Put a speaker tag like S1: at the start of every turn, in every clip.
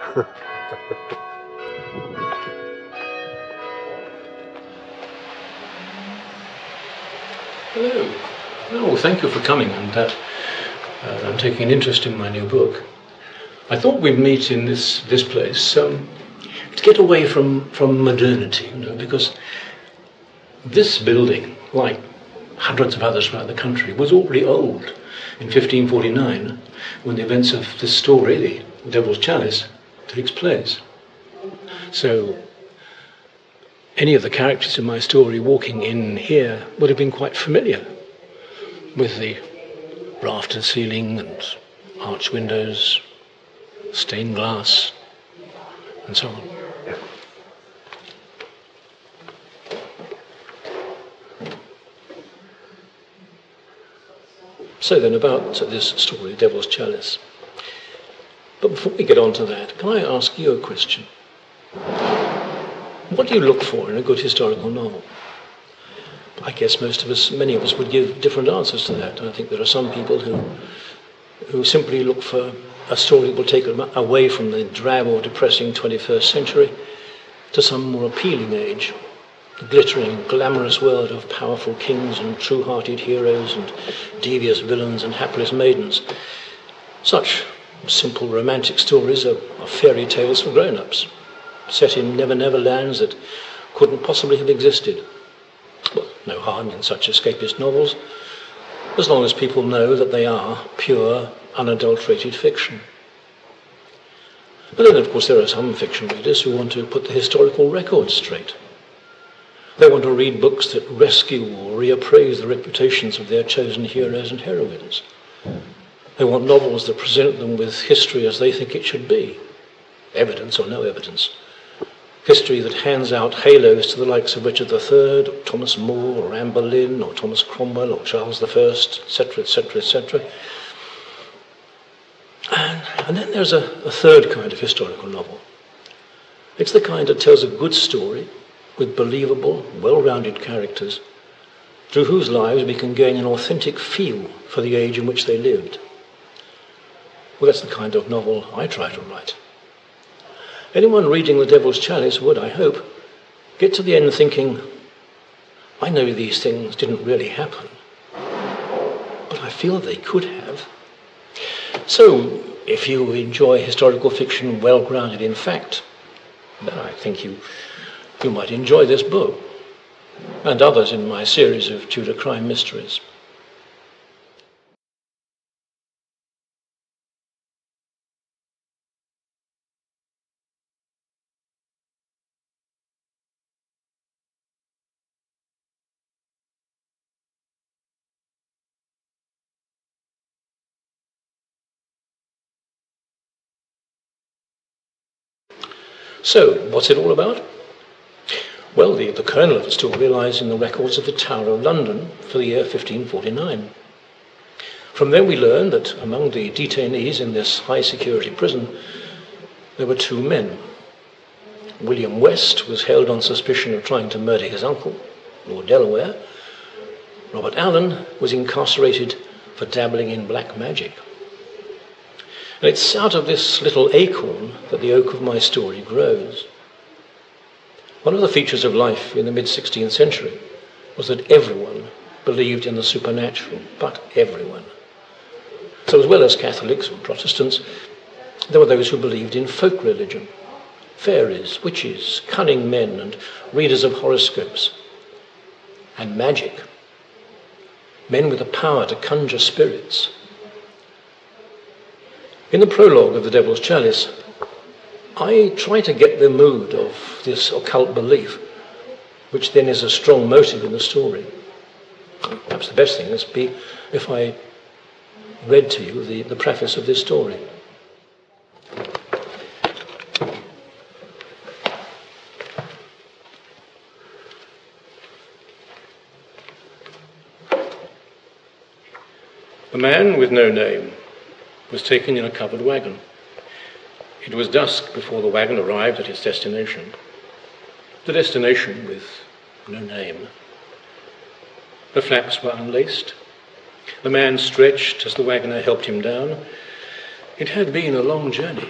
S1: Hello. Oh, thank you for coming and taking an interest in my new book. I thought we'd meet in this place to get away from modernity, because this building, like hundreds of others around the country, was already old in 1549 when the events of this story, the Devil's Chalice, takes place. So any of the characters in my story walking in here would have been quite familiar with the raftered ceiling and arch windows, stained glass, and so on. So then, about this story, Devil's Chalice. But before we get on to that, can I ask you a question? What do you look for in a good historical novel? I guess many of us would give different answers to that. I think there are some people who simply look for a story that will take them away from the drab or depressing 21st century to some more appealing age, the glittering, glamorous world of powerful kings and true-hearted heroes and devious villains and hapless maidens. Such simple romantic stories are fairy tales for grown-ups, set in never-never lands that couldn't possibly have existed. Well, no harm in such escapist novels, as long as people know that they are pure, unadulterated fiction. But then, of course, there are some fiction readers who want to put the historical record straight. They want to read books that rescue or reappraise the reputations of their chosen heroes and heroines. They want novels that present them with history as they think it should be, evidence or no evidence. History that hands out halos to the likes of Richard III, or Thomas More, or Anne Boleyn, or Thomas Cromwell, or Charles I, etc., etc., etc. And then there's a third kind of historical novel. It's the kind that tells a good story with believable, well-rounded characters, through whose lives we can gain an authentic feel for the age in which they lived. Well, that's the kind of novel I try to write. Anyone reading The Devil's Chalice would, I hope, get to the end thinking, I know these things didn't really happen, but I feel they could have. So, if you enjoy historical fiction well-grounded in fact, then I think you might enjoy this book, and others in my series of Tudor crime mysteries. So, what's it all about? Well, the kernel of the story lies in the records of the Tower of London for the year 1549. From there we learn that among the detainees in this high-security prison, there were two men. William West was held on suspicion of trying to murder his uncle, Lord Delaware. Robert Allen was incarcerated for dabbling in black magic. And it's out of this little acorn that the oak of my story grows. One of the features of life in the mid-16th century was that everyone believed in the supernatural, but everyone. So as well as Catholics and Protestants, there were those who believed in folk religion, fairies, witches, cunning men, and readers of horoscopes, and magic, men with the power to conjure spirits. In the prologue of The Devil's Chalice, I try to get the mood of this occult belief, which then is a strong motive in the story. Perhaps the best thing would be if I read to you the preface of this story. A man with no name was taken in a covered wagon. It was dusk before the wagon arrived at its destination. The destination with no name. The flaps were unlaced. The man stretched as the wagoner helped him down. It had been a long journey.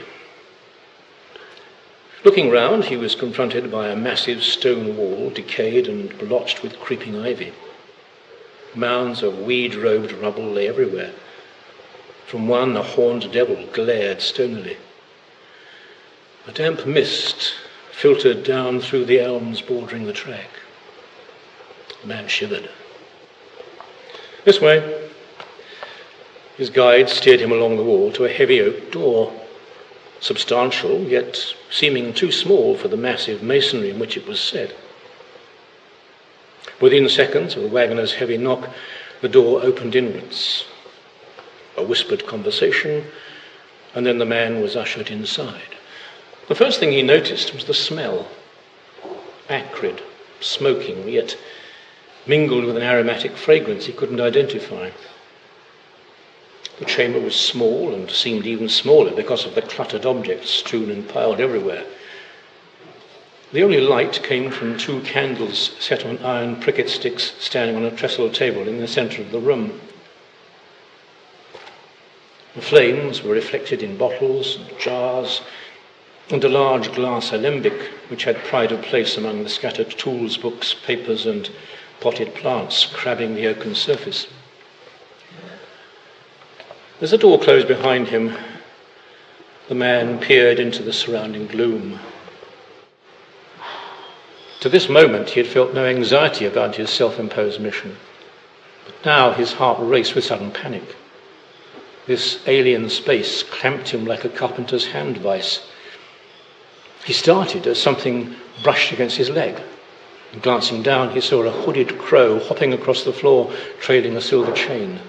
S1: Looking round, he was confronted by a massive stone wall, decayed and blotched with creeping ivy. Mounds of weed-robed rubble lay everywhere. From one, a horned devil glared stonily. A damp mist filtered down through the elms bordering the track. The man shivered. This way. His guide steered him along the wall to a heavy oak door, substantial, yet seeming too small for the massive masonry in which it was set. Within seconds of the wagoner's heavy knock, the door opened inwards. A whispered conversation, and then the man was ushered inside. The first thing he noticed was the smell. Acrid, smoking, yet mingled with an aromatic fragrance he couldn't identify. The chamber was small and seemed even smaller because of the cluttered objects strewn and piled everywhere. The only light came from 2 candles set on iron cricket sticks standing on a trestle table in the centre of the room. The flames were reflected in bottles and jars and a large glass alembic which had pride of place among the scattered tools, books, papers and potted plants crabbing the oaken surface. As the door closed behind him, the man peered into the surrounding gloom. To this moment he had felt no anxiety about his self-imposed mission, but now his heart raced with sudden panic. This alien space clamped him like a carpenter's hand vice. He started as something brushed against his leg. And glancing down, he saw a hooded crow hopping across the floor, trailing a silver chain.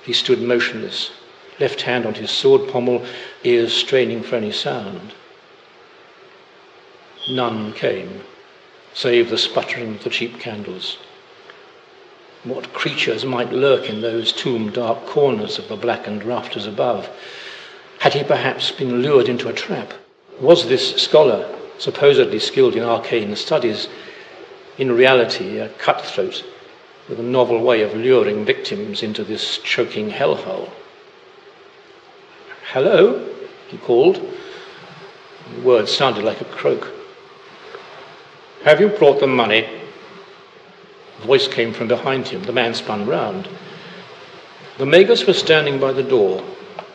S1: He stood motionless, left hand on his sword pommel, ears straining for any sound. None came, save the sputtering of the cheap candles. What creatures might lurk in those tomb-dark corners of the blackened rafters above? Had he perhaps been lured into a trap? Was this scholar, supposedly skilled in arcane studies, in reality a cutthroat with a novel way of luring victims into this choking hellhole? "Hello," he called. The word sounded like a croak. "Have you brought the money?" A voice came from behind him. The man spun round. The Magus was standing by the door,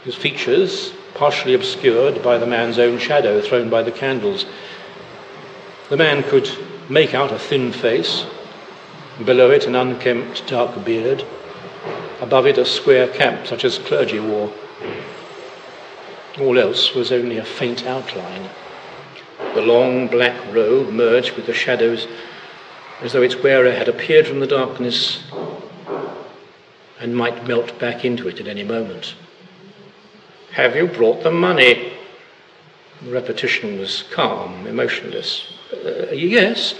S1: his features partially obscured by the man's own shadow thrown by the candles. The man could make out a thin face, below it an unkempt dark beard, above it a square cap such as clergy wore. All else was only a faint outline. The long black robe merged with the shadows as though its wearer had appeared from the darkness and might melt back into it at any moment. "Have you brought the money?" The repetition was calm, emotionless. Yes."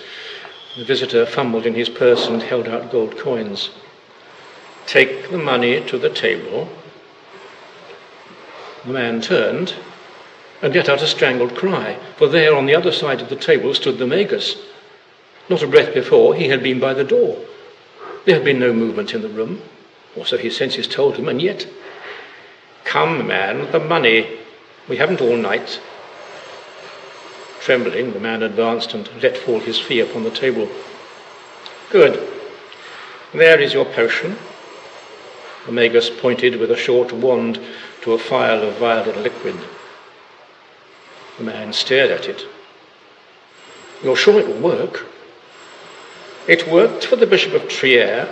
S1: The visitor fumbled in his purse and held out gold coins. "Take the money to the table." The man turned and let out a strangled cry, for there on the other side of the table stood the Magus. Not a breath before, he had been by the door. There had been no movement in the room, or so his senses told him, and yet... "Come, man, the money. We haven't all night." Trembling, the man advanced and let fall his fee upon the table. "Good. There is your potion." The Magus pointed with a short wand to a phial of violet liquid. The man stared at it. "You're sure it will work?" "It worked for the Bishop of Trier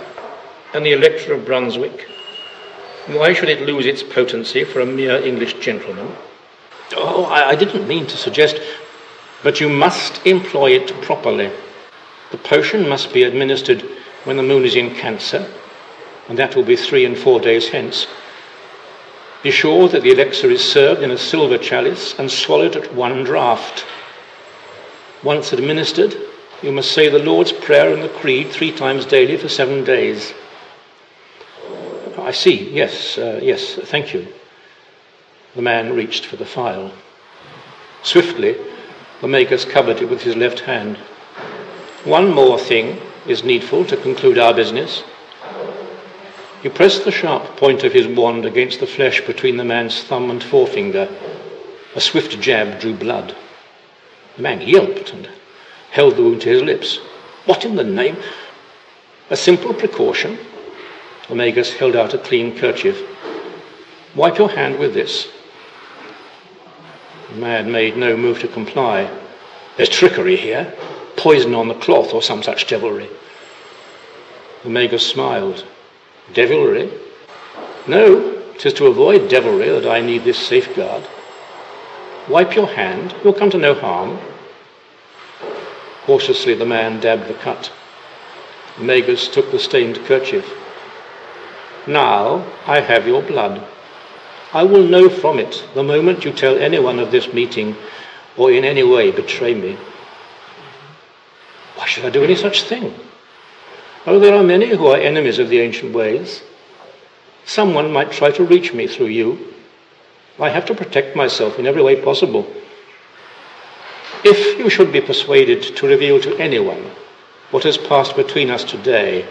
S1: and the Elector of Brunswick. Why should it lose its potency for a mere English gentleman?" "Oh, I didn't mean to suggest..." "But you must employ it properly. The potion must be administered when the moon is in Cancer, and that will be 3 and 4 days hence. Be sure that the elixir is served in a silver chalice and swallowed at one draught. Once administered, you must say the Lord's Prayer and the Creed 3 times daily for 7 days." "I see. Yes, thank you." The man reached for the phial. Swiftly, the Magus covered it with his left hand. "One more thing is needful to conclude our business." He pressed the sharp point of his wand against the flesh between the man's thumb and forefinger. A swift jab drew blood. The man yelped and held the wound to his lips. What in the name? A simple precaution. The magus held out a clean kerchief. Wipe your hand with this. The man made no move to comply. There's trickery here. Poison on the cloth or some such devilry. The magus smiled. Devilry? No, 'tis to avoid devilry that I need this safeguard. Wipe your hand, you'll come to no harm. Cautiously the man dabbed the cut. The magus took the stained kerchief. Now I have your blood. I will know from it the moment you tell anyone of this meeting or in any way betray me. Why should I do any such thing? Oh, there are many who are enemies of the ancient ways. Someone might try to reach me through you. I have to protect myself in every way possible. If you should be persuaded to reveal to anyone what has passed between us today,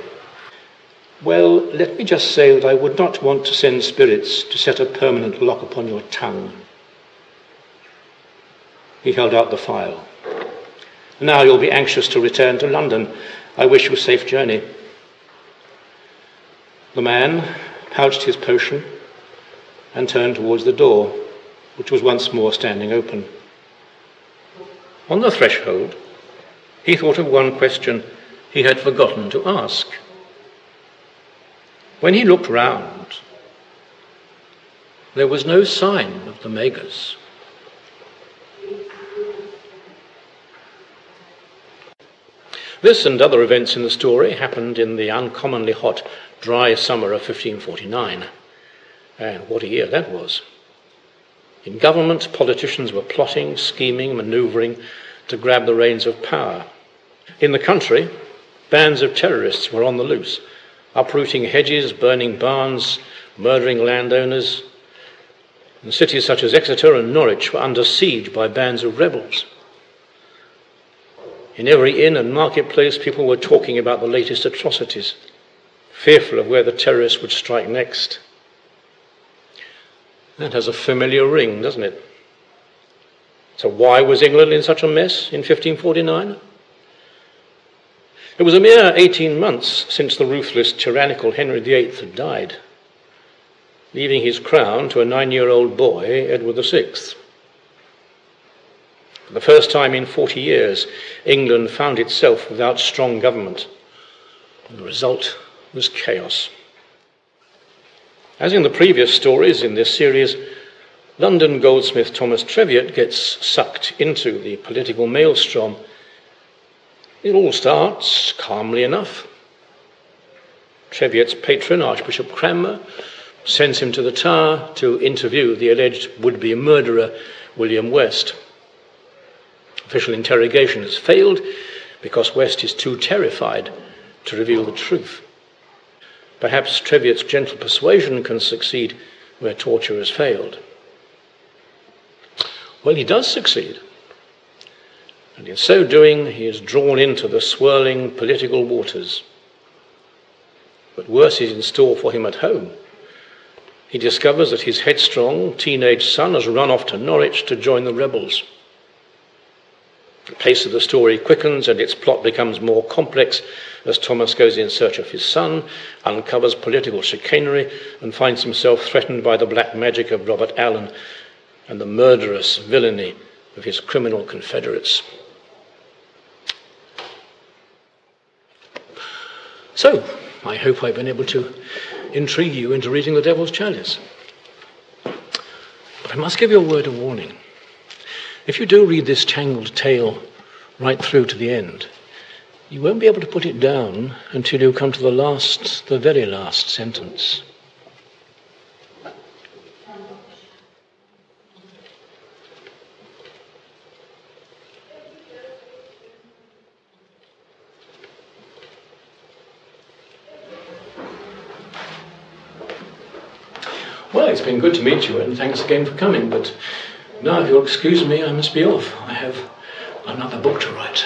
S1: well, let me just say that I would not want to send spirits to set a permanent lock upon your tongue. He held out the file. Now you'll be anxious to return to London. I wish you a safe journey. The man pouched his potion and turned towards the door, which was once more standing open. On the threshold, he thought of one question he had forgotten to ask. When he looked round, there was no sign of the magus. This and other events in the story happened in the uncommonly hot, dry summer of 1549. And what a year that was. In government, politicians were plotting, scheming, manoeuvring to grab the reins of power. In the country, bands of terrorists were on the loose, uprooting hedges, burning barns, murdering landowners. And cities such as Exeter and Norwich were under siege by bands of rebels. In every inn and marketplace, people were talking about the latest atrocities, fearful of where the terrorists would strike next. That has a familiar ring, doesn't it? So why was England in such a mess in 1549? It was a mere 18 months since the ruthless, tyrannical Henry VIII had died, leaving his crown to a 9-year-old boy, Edward VI. For the first time in 40 years, England found itself without strong government, and the result was chaos. As in the previous stories in this series, London goldsmith Thomas Treviot gets sucked into the political maelstrom. It all starts calmly enough. Treviot's patron, Archbishop Cranmer, sends him to the Tower to interview the alleged would-be murderer, William West. Official interrogation has failed because West is too terrified to reveal the truth. Perhaps Treviot's gentle persuasion can succeed where torture has failed. Well, he does succeed. And in so doing, he is drawn into the swirling political waters. But worse is in store for him at home. He discovers that his headstrong teenage son has run off to Norwich to join the rebels. The pace of the story quickens and its plot becomes more complex as Thomas goes in search of his son, uncovers political chicanery, and finds himself threatened by the black magic of Robert Allen and the murderous villainy of his criminal confederates. So, I hope I've been able to intrigue you into reading The Devil's Chalice. But I must give you a word of warning. If you do read this tangled tale right through to the end, you won't be able to put it down until you come to the very last sentence. Well, it's been good to meet you, and thanks again for coming, but now if you'll excuse me, I must be off. I have another book to write.